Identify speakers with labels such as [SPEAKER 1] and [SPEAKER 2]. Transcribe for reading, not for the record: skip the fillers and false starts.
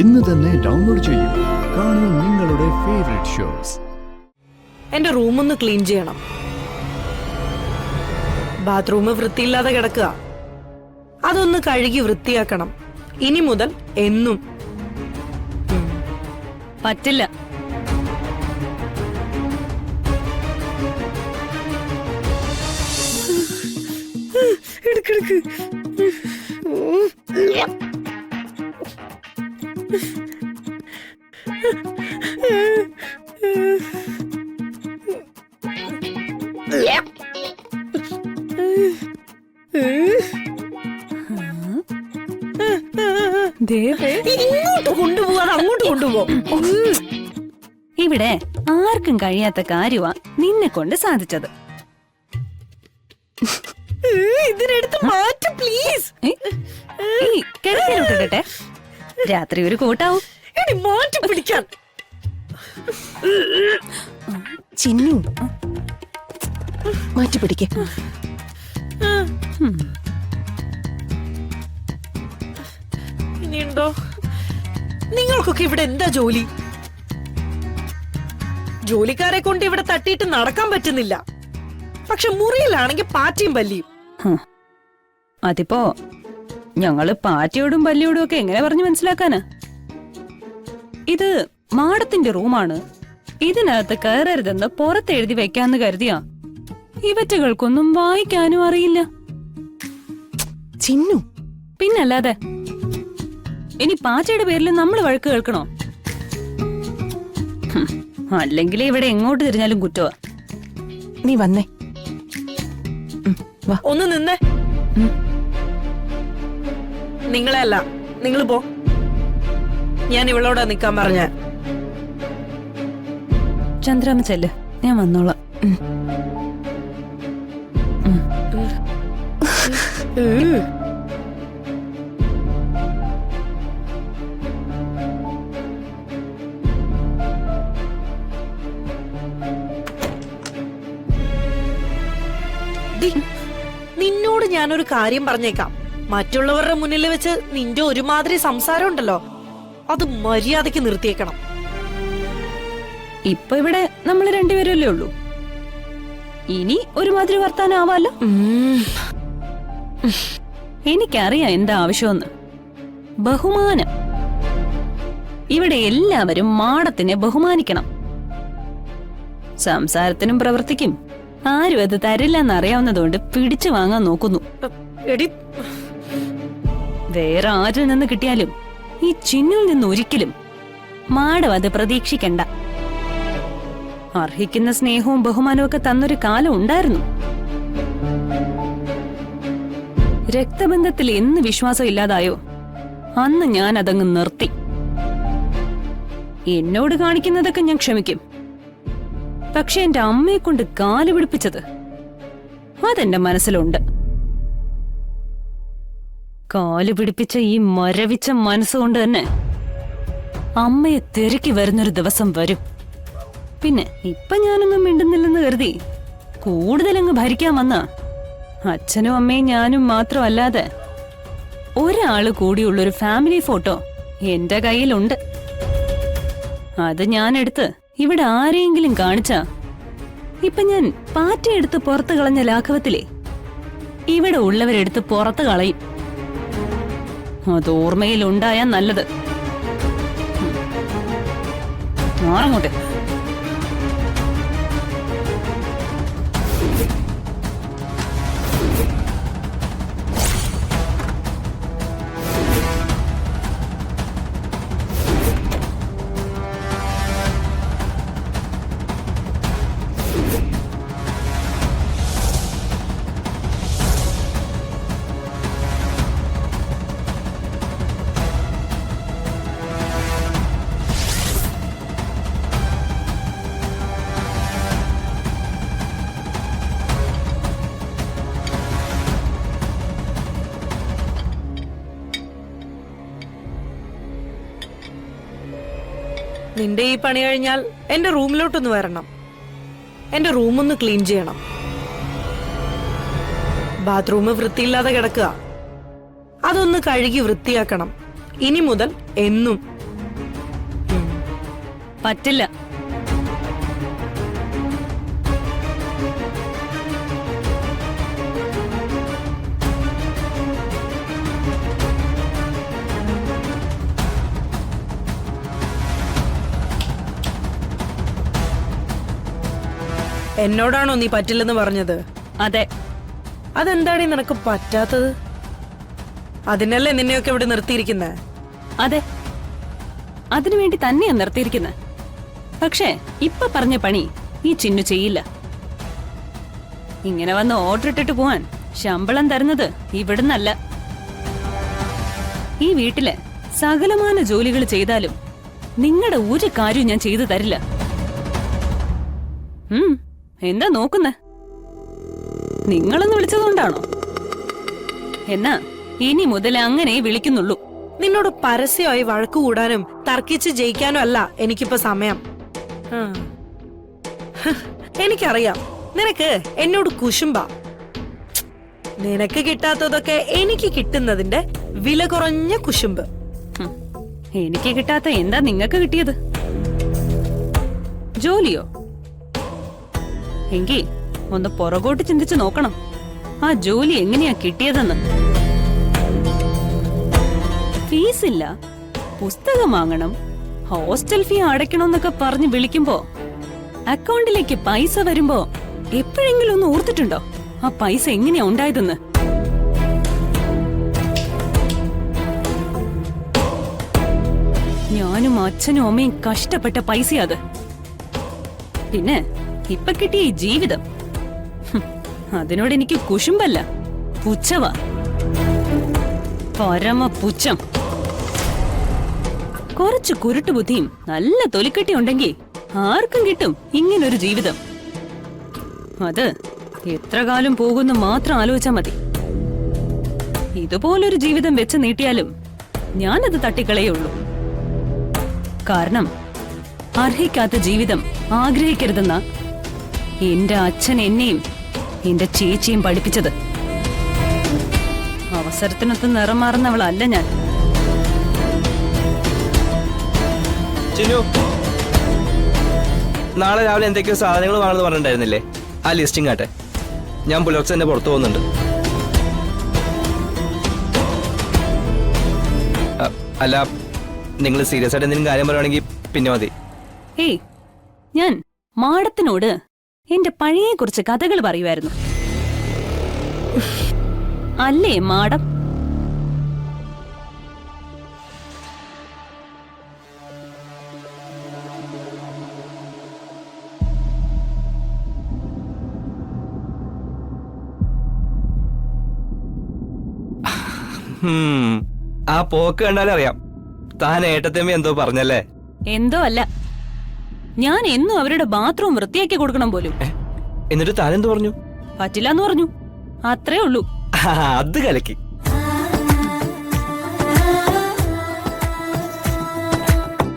[SPEAKER 1] ഇന്ന് തന്നെ ഡൗൺലോഡ് ചെയ്യൂ. കാണൂ നിങ്ങളുടെ ഫേവറേറ്റ് ഷോസ്.
[SPEAKER 2] എന്റെ റൂമൊന്ന് ക്ലീൻ ചെയ്യണം. ബാത്റൂം വൃത്തിയില്ലാതെ കിടക്കുക. അതൊന്ന് കഴുകി വൃത്തിയാക്കണം. ഇനി മുതൽ എന്നും.
[SPEAKER 3] പറ്റില്ല.
[SPEAKER 2] എടുക്കെടുക്ക്. ഇങ്ങോട്ട് കൊണ്ടുപോകാതെ അങ്ങോട്ട് കൊണ്ടുപോകും.
[SPEAKER 3] ഇവിടെ ആർക്കും കഴിയാത്ത കാര്യമാ നിന്നെ കൊണ്ട് സാധിച്ചത്.
[SPEAKER 2] ഇതിനെടുത്ത് മാറ്റ് പ്ലീസ്.
[SPEAKER 3] കിടക്കയിലോട്ടിട്ടെ, രാത്രി ഒരു കൂട്ടാവും.
[SPEAKER 2] എടി മാറ്റി പിടിക്കാൻ.
[SPEAKER 4] ചിന്നു മാറ്റി പിടിക്ക.
[SPEAKER 2] ഇനിയുണ്ടോ? നിങ്ങൾക്കൊക്കെ ഇവിടെ എന്താ ജോലി? ജോലിക്കാരെ കൊണ്ട് ഇവിടെ തട്ടിയിട്ട് നടക്കാൻ പറ്റുന്നില്ല. പക്ഷെ മുറിയിലാണെങ്കിൽ പാറ്റിയും പല്ലിയും.
[SPEAKER 3] അതിപ്പോ ഞങ്ങള് പാറ്റിയോടും പല്ലിയോടും ഒക്കെ എങ്ങനെ പറഞ്ഞു മനസ്സിലാക്കാനാ? ഇത് മാടത്തിന്റെ റൂമാണ്, ഇതിനകത്ത് കയറരുതെന്ന് പുറത്തെഴുതി വെക്കാന്ന് കരുതിയാ ഇവറ്റകൾക്കൊന്നും വായിക്കാനും അറിയില്ല.
[SPEAKER 4] ചിന്നു
[SPEAKER 3] പിന്നല്ലാതെ ഇനി പാറ്റയുടെ പേരിൽ നമ്മൾ വഴക്ക് കേൾക്കണോ? അല്ലെങ്കിൽ ഇവിടെ എങ്ങോട്ട് തിരിഞ്ഞാലും കുറ്റവാ.
[SPEAKER 4] നീ വന്നേ.
[SPEAKER 2] ഒന്ന് നിന്നേ. നിങ്ങളെ അല്ല, നിങ്ങൾ പോ. ഞാൻ ഇവളോടാ നിക്കാൻ പറഞ്ഞ.
[SPEAKER 3] ചന്ദ്രാമ്മ ചെല്ല്, ഞാൻ വന്നോളാം.
[SPEAKER 2] നിന്നോട് ഞാനൊരു കാര്യം പറഞ്ഞേക്കാം. മറ്റുള്ളവരുടെ മുന്നിൽ വെച്ച് നിന്റെ ഒരുമാതിരി സംസാരം ഉണ്ടല്ലോ, അത് മര്യാദക്ക് നിർത്തിയേക്കണം.
[SPEAKER 3] ഇപ്പൊ ഇവിടെ നമ്മൾ രണ്ടുപേരല്ലേ ഉള്ളൂ. ഇനി ഒരുമാതിരി വർത്താനാവാലോ. എനിക്കറിയാം എന്താ ആവശ്യമെന്ന്. ബഹുമാനം. ഇവിടെ എല്ലാവരും മാടത്തിനെ ബഹുമാനിക്കണം. സംസാരത്തിനും പ്രവൃത്തിക്കും ആരും അത് തരില്ലെന്നറിയാവുന്നതുകൊണ്ട് പിടിച്ചു വാങ്ങാൻ നോക്കുന്നു.
[SPEAKER 2] എടി,
[SPEAKER 3] വേറെ ആരിൽ നിന്ന് കിട്ടിയാലും ഈ ചിന്നിൽ നിന്ന് ഒരിക്കലും മാടം അത് പ്രതീക്ഷിക്കണ്ട. അർഹിക്കുന്ന സ്നേഹവും ബഹുമാനവും ഒക്കെ തന്നൊരു കാലം ഉണ്ടായിരുന്നു. രക്തബന്ധത്തിൽ എന്ന് വിശ്വാസം ഇല്ലാതായോ അന്ന് ഞാൻ അതങ്ങ് നിർത്തി. എന്നോട് കാണിക്കുന്നതൊക്കെ ഞാൻ ക്ഷമിക്കും. പക്ഷെ എന്റെ അമ്മയെ കൊണ്ട് കാല് പിടിപ്പിച്ചത് അതെന്റെ മനസ്സിലുണ്ട്. കാല് പിടിപ്പിച്ച ഈ മരവിച്ച മനസ്സുകൊണ്ട് തന്നെ അമ്മയെ തിരക്കി വരുന്നൊരു ദിവസം വരും. പിന്നെ ഇപ്പൊ ഞാനൊന്നും മിണ്ടുന്നില്ലെന്ന് കരുതി കൂടുതലങ്ങ് ഭരിക്കാൻ വന്ന അച്ഛനും അമ്മയും ഞാനും മാത്രമല്ലാതെ ഒരാള് കൂടിയുള്ളൊരു ഫാമിലി ഫോട്ടോ എന്റെ കയ്യിലുണ്ട്. അത് ഞാനെടുത്ത് ഇവിടെ ആരെയെങ്കിലും കാണിച്ചാ ഇപ്പൊ ഞാൻ പാറ്റയെടുത്ത് പുറത്തു കളഞ്ഞ ലാഘവത്തിലെ ഇവിടെ ഉള്ളവരെടുത്ത് പുറത്തു കളയും. അത് ഓർമ്മയിലുണ്ടായാ നല്ലത്. മാറങ്ങോട്ട്.
[SPEAKER 2] നിന്റെ ഈ പണി കഴിഞ്ഞാൽ എന്റെ റൂമിലോട്ടൊന്ന് വരണം. എന്റെ റൂമൊന്ന് ക്ലീൻ ചെയ്യണം. ബാത്റൂം വൃത്തിയില്ലാതെ കിടക്കുക. അതൊന്ന് കഴുകി വൃത്തിയാക്കണം. ഇനി മുതൽ എന്നും.
[SPEAKER 3] പറ്റില്ല.
[SPEAKER 2] എന്നോടാണോ നീ പറ്റില്ലെന്ന് പറഞ്ഞത്?
[SPEAKER 3] അതെ.
[SPEAKER 2] അതെന്താണ് നിനക്ക് പറ്റാത്തത്? അതിനല്ലേ നിന്നെയൊക്കെ ഇവിടെ നിർത്തിയിരിക്കുന്നേ?
[SPEAKER 3] അതെ, അതിനുവേണ്ടി തന്നെയാ നിർത്തിയിരിക്കുന്നത്. പക്ഷേ ഇപ്പൊ പറഞ്ഞ പണി ഈ ചിന്നു ചെയ്യില്ല. ഇങ്ങനെ വന്ന് ഓർഡർ ഇട്ടിട്ട് പോവാൻ ശമ്പളം തരുന്നത് ഇവിടുന്നല്ല. ഈ വീട്ടിലെ സകലമാന ജോലികൾ ചെയ്താലും നിങ്ങളുടെ ഒരു കാര്യവും ഞാൻ ചെയ്തു തരില്ല. എന്താ നോക്കുന്നേ? നിങ്ങളൊന്ന് വിളിച്ചതുകൊണ്ടാണോ? എന്നാ ഇനി മുതൽ അങ്ങനെ വിളിക്കുന്നുള്ളൂ.
[SPEAKER 2] നിന്നോട് പരസ്യമായി വഴക്കു കൂടാനും തർക്കിച്ച് ജയിക്കാനും അല്ല എനിക്കിപ്പോ സമയം. എനിക്കറിയാം നിനക്ക് എന്നോട് കുശുമ്പ. നിനക്ക് കിട്ടാത്തതൊക്കെ എനിക്ക് കിട്ടുന്നതിന്റെ വില കുറഞ്ഞ കുശുമ്പ്.
[SPEAKER 3] എനിക്ക് കിട്ടാത്ത എന്താ നിങ്ങക്ക് കിട്ടിയത്? ജോലിയോ? എങ്കി ഒന്ന് പുറകോട്ട് ചിന്തിച്ചു നോക്കണം, ആ ജോലി എങ്ങനെയാ കിട്ടിയതെന്ന്. ഫീസില്ല, പുസ്തകം വാങ്ങണം, ഹോസ്റ്റൽ ഫീ അടയ്ക്കണമെന്നൊക്കെ പറഞ്ഞ് വിളിക്കുമ്പോ അക്കൗണ്ടിലേക്ക് പൈസ വരുമ്പോ എപ്പോഴെങ്കിലും ഒന്ന് ഓർത്തിട്ടുണ്ടോ ആ പൈസ എങ്ങനെയാ ഉണ്ടായതെന്ന്? ഞാനും അച്ഛനും അമ്മയും കഷ്ടപ്പെട്ട പൈസ അത്. പിന്നെ ഇപ്പൊ കിട്ടിയ ഈ ജീവിതം, അതിനോട് എനിക്ക് കുശുമ്പല്ല, പുച്ഛവാ, പരമ പുച്ഛം. കുറച്ച് കുരുട്ടുബുദ്ധിയും നല്ല തൊലിക്കെട്ടി ഉണ്ടെങ്കിൽ ആർക്കും കിട്ടും ഇങ്ങനൊരു ജീവിതം. അത് എത്ര കാലം പോകുന്നു മാത്രം ആലോചിച്ചാ മതി. ഇതുപോലൊരു ജീവിതം വെച്ച് നീട്ടിയാലും ഞാനത് തട്ടിക്കളയുള്ളൂ. കാരണം അർഹിക്കാത്ത ജീവിതം ആഗ്രഹിക്കരുതെന്ന എന്റെ അച്ഛൻ എന്നെയും എന്റെ ചേച്ചിയും പഠിപ്പിച്ചത്. അവസരത്തിനൊത്ത് നിറം മാറുന്നവളല്ല ഞാൻ.
[SPEAKER 5] ചിന്നു, നാളെ രാവിലെ എന്തൊക്കെയോ സാധനങ്ങൾ വാങ്ങുന്നത് പറഞ്ഞിട്ടുണ്ടായിരുന്നില്ലേ? ആ ലിസ്റ്റിംഗ് ആട്ടെ, ഞാൻ പുലർച്ചെ തന്നെ പുറത്തു പോകുന്നുണ്ട്. അല്ല, നിങ്ങൾ സീരിയസ് ആയിട്ട് എന്തെങ്കിലും കാര്യം പറയുകയാണെങ്കിൽ പിന്നെ മതി.
[SPEAKER 3] ഏയ്, ഞാൻ മാഡത്തിനോട് എന്റെ പഴയ കുറച്ച് കഥകൾ പറയുമായിരുന്നു. അല്ലേ മാഡം?
[SPEAKER 5] ആ പോക്ക് കണ്ടാലും അറിയാം താൻ ഏട്ടത്തമ്മ എന്തോ പറഞ്ഞല്ലേ?
[SPEAKER 3] എന്തോ അല്ല, ഞാൻ എന്നും അവരുടെ ബാത്റൂം വൃത്തിയാക്കി കൊടുക്കണം പോലും.
[SPEAKER 5] എന്നിട്ട് താൻ എന്ത് പറഞ്ഞു?
[SPEAKER 3] പറ്റില്ലെന്ന് പറഞ്ഞു, അത്രേ ഉള്ളൂ.
[SPEAKER 5] അത് കലക്കി.